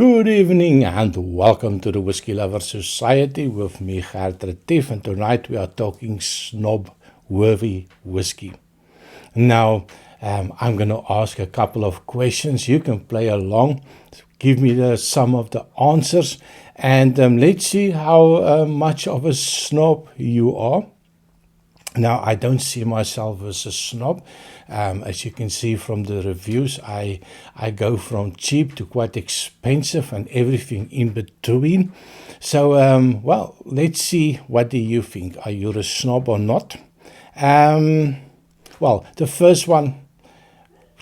Good evening and welcome to the Whisky Lover Society with me, Gert Retief, and tonight we are talking Snob worthy whiskey. Now, I'm going to ask a couple of questions. You can play along, give me some of the answers, and let's see how much of a snob you are. Now, I don't see myself as a snob. As you can see from the reviews, I go from cheap to quite expensive and everything in between. So, well, let's see, what do you think? Are you a snob or not? Well, the first one,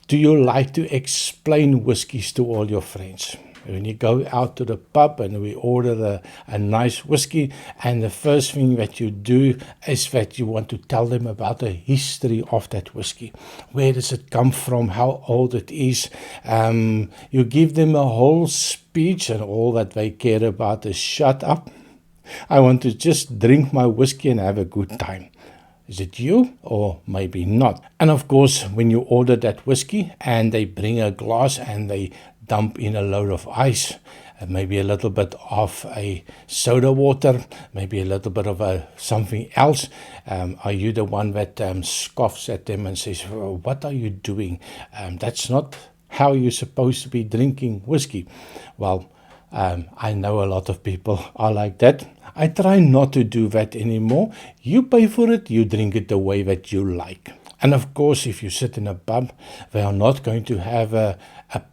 do you like to explain whiskies to all your friends? When you go out to the pub and we order a nice whiskey, and the first thing that you do is that you want to tell them about the history of that whiskey. Where does it come from? How old it is? You give them a whole speech, and all that they care about is shut up. I want to just drink my whiskey and have a good time. Is it you? Or maybe not. And of course, when you order that whiskey and they bring a glass and they dump in a load of ice, maybe a little bit of a soda water, maybe a little bit of something else, are you the one that scoffs at them and says, well, what are you doing? That's not how you're supposed to be drinking whiskey. Well, I know a lot of people are like that. I try not to do that anymore. You pay for it, you drink it the way that you like. And of course, if you sit in a pub, they are not going to have a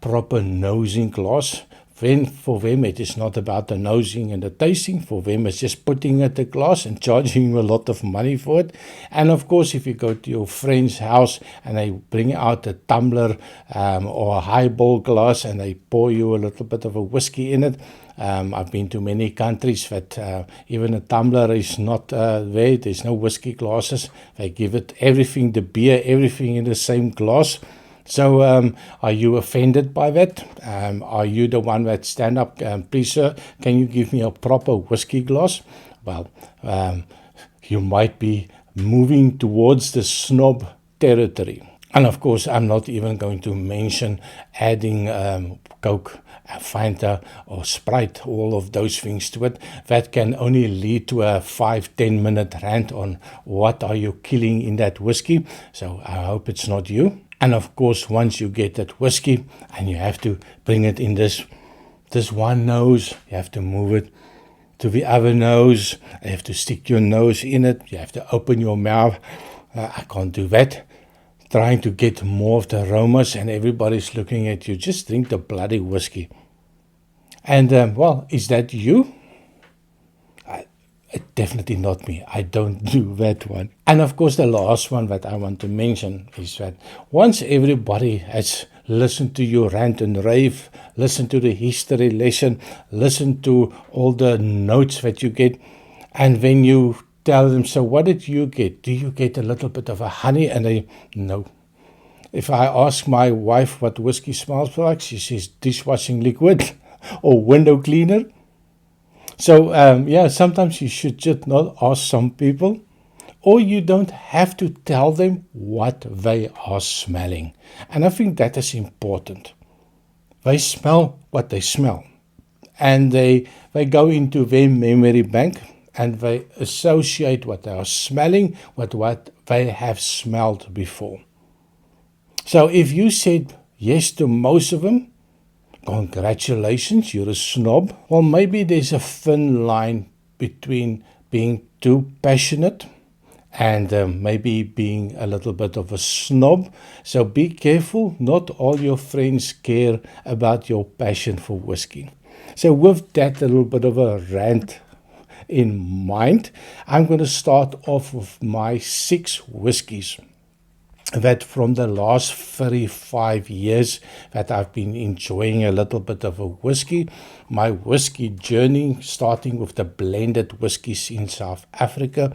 proper nosing glass. Then for them, it is not about the nosing and the tasting. For them, it's just putting it in the glass and charging you a lot of money for it. And of course, if you go to your friend's house and they bring out a tumbler or a highball glass and they pour you a little bit of a whiskey in it. I've been to many countries that even a tumbler is not there. There's no whiskey glasses. They give it everything, the beer, everything in the same glass. So are you offended by that? Are you the one that stand up, please sir, can you give me a proper whiskey glass? Well, you might be moving towards the snob territory. And of course, I'm not even going to mention adding Coke, Fanta or Sprite, all of those things to it. That can only lead to a 5-10 minute rant on what are you killing in that whiskey. So I hope it's not you. And of course, once you get that whiskey and you have to bring it in this one nose, you have to move it to the other nose. You have to stick your nose in it. You have to open your mouth. I can't do that. Trying to get more of the aromas and everybody's looking at you. Just drink the bloody whiskey. And well, is that you? Definitely not me. I don't do that one. And of course, the last one that I want to mention is that once everybody has listened to you rant and rave, listen to the history lesson, listen to all the notes that you get, and then you tell them, so what did you get? Do you get a little bit of a honey? And they, no. If I ask my wife what whiskey smells like, she says dishwashing liquid or window cleaner. So, yeah, sometimes you should just not ask some people, or you don't have to tell them what they are smelling. And I think that is important. They smell what they smell. And they go into their memory bank and they associate what they are smelling with what they have smelled before. So if you said yes to most of them, congratulations, you're a snob. Well, maybe there's a thin line between being too passionate and maybe being a little bit of a snob. So be careful. Not all your friends care about your passion for whiskey. So with that little bit of a rant in mind, I'm going to start off with my 6 whiskies that from the last 35 years that I've been enjoying a little bit of a whiskey. My whiskey journey, starting with the blended whiskies in South Africa,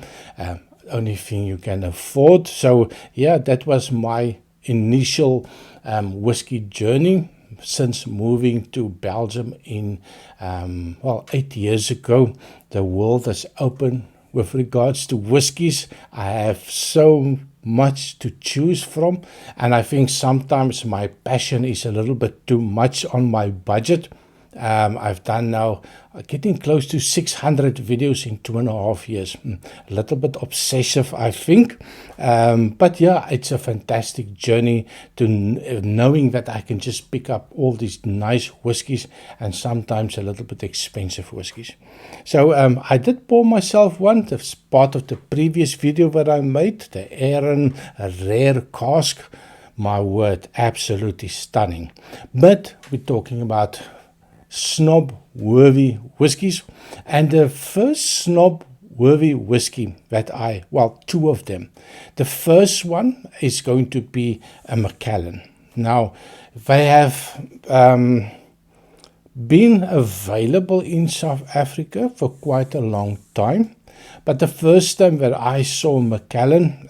only thing you can afford. So yeah, that was my initial whiskey journey since moving to Belgium in, 8 years ago. The world is open with regards to whiskies. I have so much to choose from, and I think sometimes my passion is a little bit too much on my budget. I've done now getting close to 600 videos in 2.5 years. A little bit obsessive, I think. But yeah, it's a fantastic journey to knowing that I can just pick up all these nice whiskies and sometimes a little bit expensive whiskies. So I did pour myself one. That's part of the previous video that I made, the Aaron Rare Cask. My word, absolutely stunning. But we're talking about Snob worthy whiskies, and the first Snob worthy whiskey that two of them. The first one is going to be a Macallan. Now, they have been available in South Africa for quite a long time. But the first time that I saw Macallan,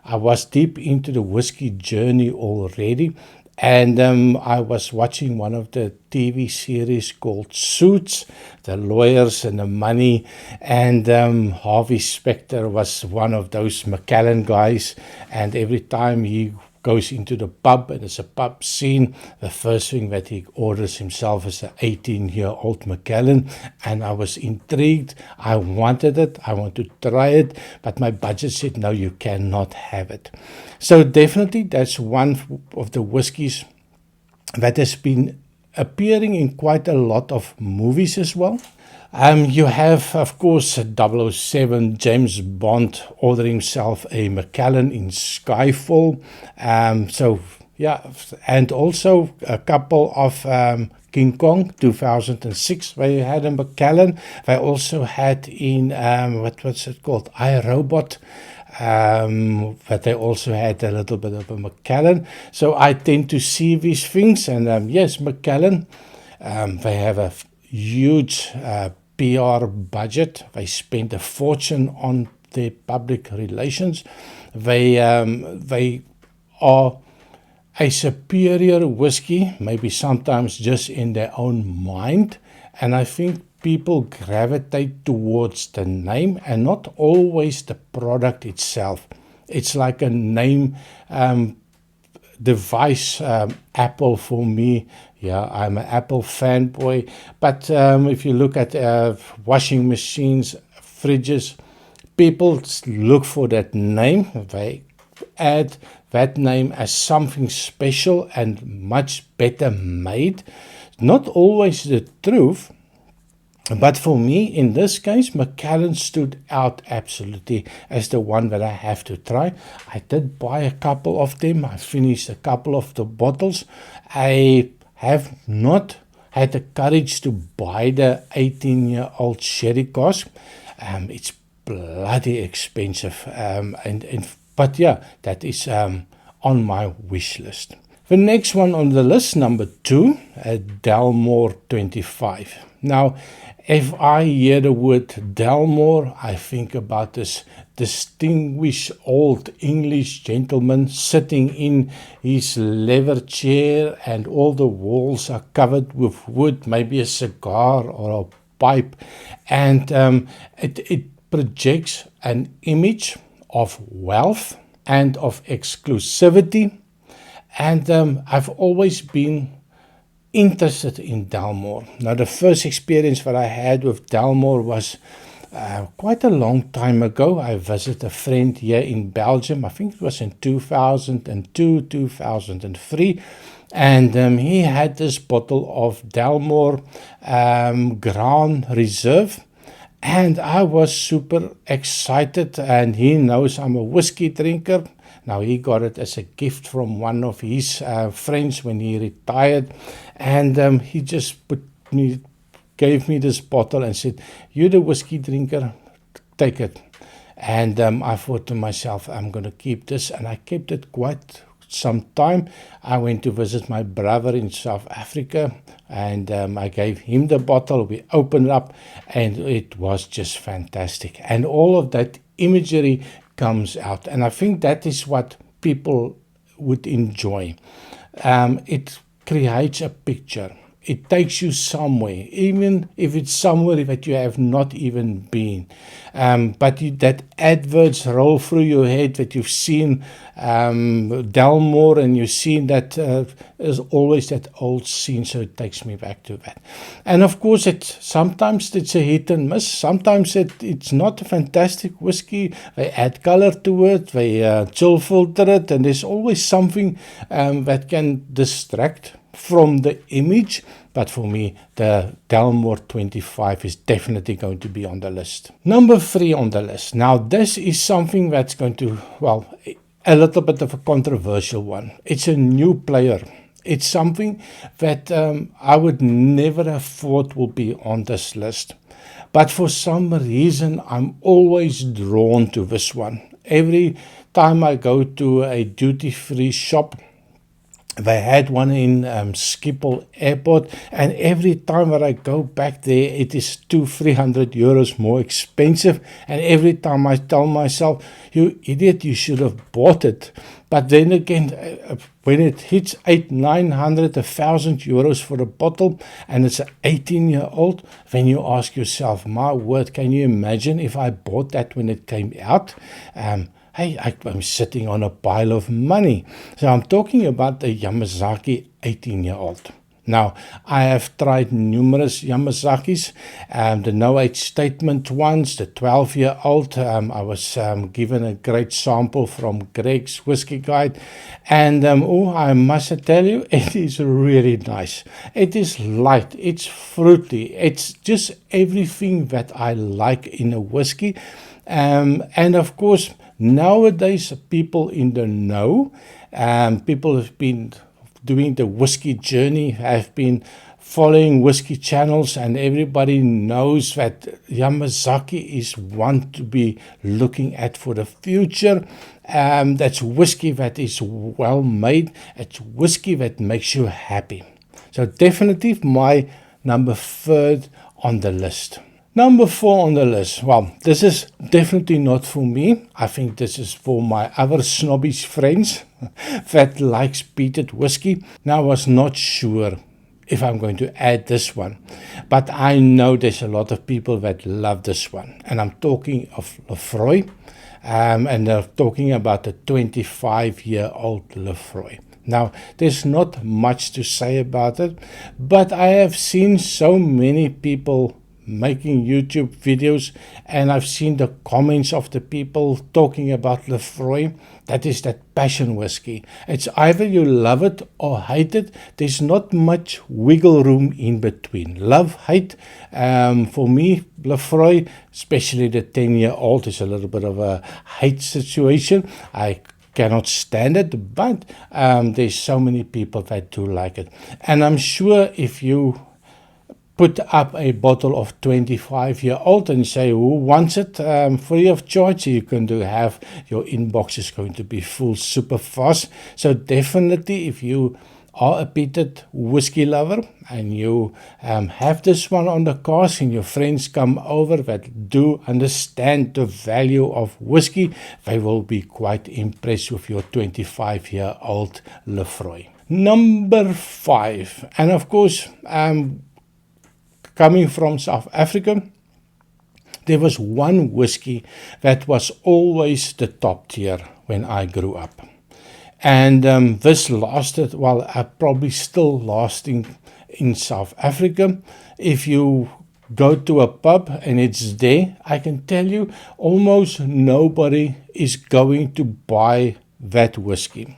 I was deep into the whiskey journey already. And I was watching one of the TV series called Suits, the lawyers and the money. And Harvey Specter was one of those Macallan guys. And every time he goes into the pub and it's a pub scene, the first thing that he orders himself is an 18-year-old Macallan. And I was intrigued. I wanted it. I want to try it. But my budget said, no, you cannot have it. So definitely that's one of the whiskies that has been appearing in quite a lot of movies as well. You have, of course, 007 James Bond order himself a Macallan in Skyfall. And also a couple of King Kong 2006, where you had a Macallan. They also had in, what was it called, iRobot. But they also had a little bit of a Macallan. So I tend to see these things. And yes, Macallan, they have a huge PR budget. They spend a fortune on their public relations. They are a superior whiskey, maybe sometimes just in their own mind. And I think people gravitate towards the name and not always the product itself. It's like a name device, Apple for me. Yeah, I'm an Apple fanboy. But if you look at washing machines, fridges, people look for that name. They add that name as something special and much better made. Not always the truth. But for me, in this case, Macallan stood out absolutely as the one that I have to try. I did buy a couple of them. I finished a couple of the bottles. I have not had the courage to buy the 18-year-old sherry cask. It's bloody expensive. But yeah, that is on my wish list. The next one on the list, number 2, Delmore 25. Now, if I hear the word Delmore, I think about this distinguished old English gentleman sitting in his leather chair and all the walls are covered with wood, maybe a cigar or a pipe. And it projects an image of wealth and of exclusivity. And I've always been interested in Delmore. Now, the first experience that I had with Delmore was quite a long time ago. I visited a friend here in Belgium. I think it was in 2002, 2003. And he had this bottle of Delmore Grand Reserve. And I was super excited. And he knows I'm a whiskey drinker. Now, he got it as a gift from one of his friends when he retired. And he just gave me this bottle and said, "You're the whiskey drinker, take it." And I thought to myself, I'm going to keep this. And I kept it quite some time. I went to visit my brother in South Africa. And I gave him the bottle. We opened it up. And it was just fantastic. And all of that imagery comes out, and I think that is what people would enjoy. It creates a picture It takes you somewhere, even if it's somewhere that you have not even been. But that adverts roll through your head that you've seen Delmore, and you've seen that there's always that old scene, so it takes me back to that. And of course, sometimes it's a hit and miss. Sometimes it's not a fantastic whiskey. They add color to it, they chill filter it, and there's always something that can distract from the image. But for me, the Delmore 25 is definitely going to be on the list. Number 3 on the list. Now, this is something that's going to, well, a little bit of a controversial one. It's a new player. It's something that I would never have thought would be on this list. But for some reason, I'm always drawn to this one. Every time I go to a duty-free shop, they had one in Schiphol Airport, and every time that I go back there, it is 200-300 euros more expensive. And every time I tell myself, you idiot, you should have bought it. But then again, when it hits 800-900, 1,000 euros for a bottle, and it's an 18-year-old, then you ask yourself, my word, can you imagine if I bought that when it came out? Hey, I'm sitting on a pile of money. So I'm talking about the Yamazaki 18-year-old. Now, I have tried numerous Yamazakis, the no-age statement ones, the 12-year-old. I was given a great sample from Greg's Whiskey Guide. And I must tell you, it is really nice. It is light, it's fruity, it's just everything that I like in a whiskey. And of course, nowadays, people in the know, people have been doing the whiskey journey, have been following whiskey channels, and everybody knows that Yamazaki is one to be looking at for the future. That's whiskey that is well made. It's whiskey that makes you happy. So definitely my number 3 on the list. Number 4 on the list. Well, this is definitely not for me. I think this is for my other snobbish friends that likes peated whiskey. Now, I was not sure if I'm going to add this one, but I know there's a lot of people that love this one. And I'm talking of Lefroy, and I'm talking about the 25-year-old Lefroy. Now, there's not much to say about it, but I have seen so many people making YouTube videos, and I've seen the comments of the people talking about Lefroy. That is that passion whiskey. It's either you love it or hate it. There's not much wiggle room in between. Love, hate. For me, Lefroy, especially the 10-year-old, is a little bit of a hate situation. I cannot stand it, but there's so many people that do like it. And I'm sure if you put up a bottle of 25-year-old and say who wants it free of charge, you can have your inbox is going to be full super fast. So definitely, if you are a peated whiskey lover and you have this one on the cast and your friends come over that do understand the value of whiskey, they will be quite impressed with your 25-year-old Lefroy. Number 5, and of course, coming from South Africa, there was one whiskey that was always the top tier when I grew up. And this lasted, well, probably still lasting in South Africa. If you go to a pub and it's there, I can tell you almost nobody is going to buy that whiskey.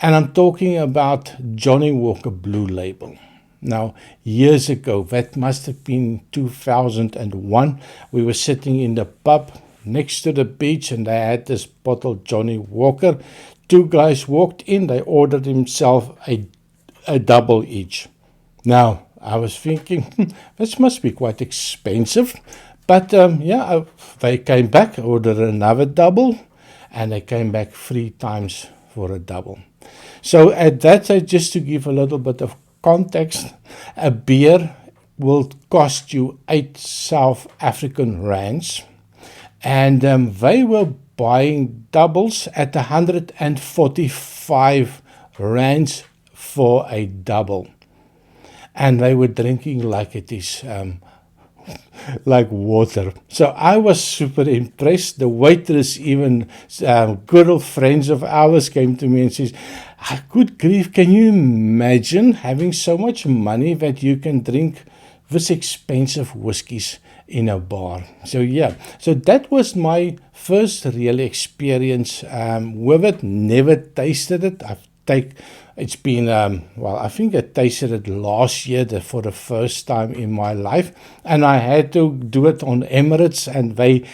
And I'm talking about Johnnie Walker Blue Label. Now, years ago, that must have been 2001, we were sitting in the pub next to the beach and they had this bottle Johnnie Walker. 2 guys walked in, they ordered themselves a double each. Now, I was thinking, this must be quite expensive. But they came back, ordered another double, and they came back 3 times for a double. So at that stage, just to give a little bit of context, a beer will cost you 8 South African rands, and they were buying doubles at 145 rands for a double. and they were drinking like it is like water. So I was super impressed. The waitress, even good old friends of ours, came to me and says, good grief, can you imagine having so much money that you can drink this expensive whiskies in a bar? So yeah, so that was my first real experience with it. Never tasted it. It's been, I think I tasted it last year for the first time in my life, and I had to do it on Emirates, and they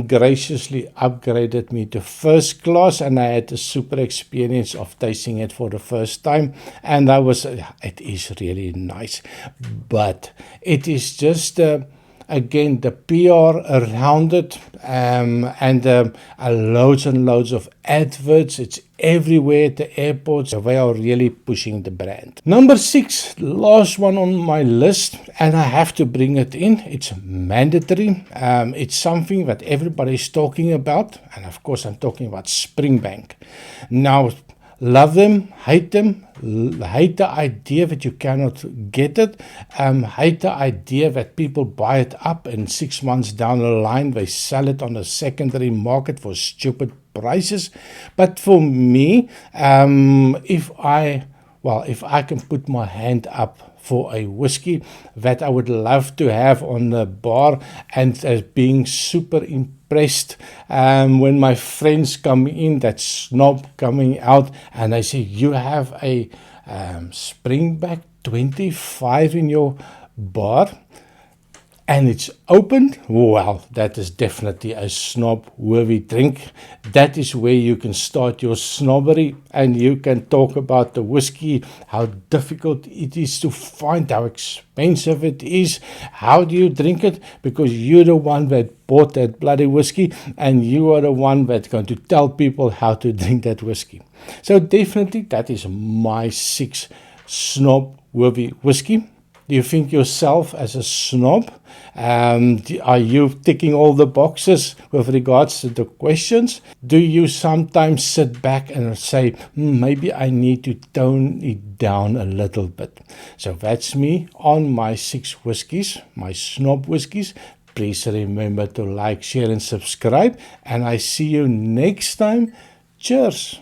graciously upgraded me to first class, and I had a super experience of tasting it for the first time, and it is really nice, but it is just again, the PR around it, and loads and loads of adverts. It's everywhere at the airports. So they are really pushing the brand. Number 6, last one on my list, and I have to bring it in. It's mandatory. It's something that everybody is talking about, and of course, I'm talking about Springbank. Now, love them, hate the idea that you cannot get it, hate the idea that people buy it up and 6 months down the line they sell it on the secondary market for stupid prices. But for me, if I can put my hand up for a whiskey that I would love to have on the bar, and as being super impressed when my friends come in, that Snob coming out, and they say, you have a Springbank 25 in your bar, and it's opened, well, that is definitely a Snob-worthy drink. That is where you can start your snobbery, and you can talk about the whiskey, how difficult it is to find, how expensive it is. How do you drink it? Because you're the one that bought that bloody whiskey, and you are the one that's going to tell people how to drink that whiskey. So definitely that is my 6 Snob-worthy whiskey. Do you think yourself as a snob? Are you ticking all the boxes with regards to the questions? Do you sometimes sit back and say, maybe I need to tone it down a little bit? So that's me on my 6 whiskies, my Snob whiskies. Please remember to like, share, and subscribe. And I see you next time. Cheers.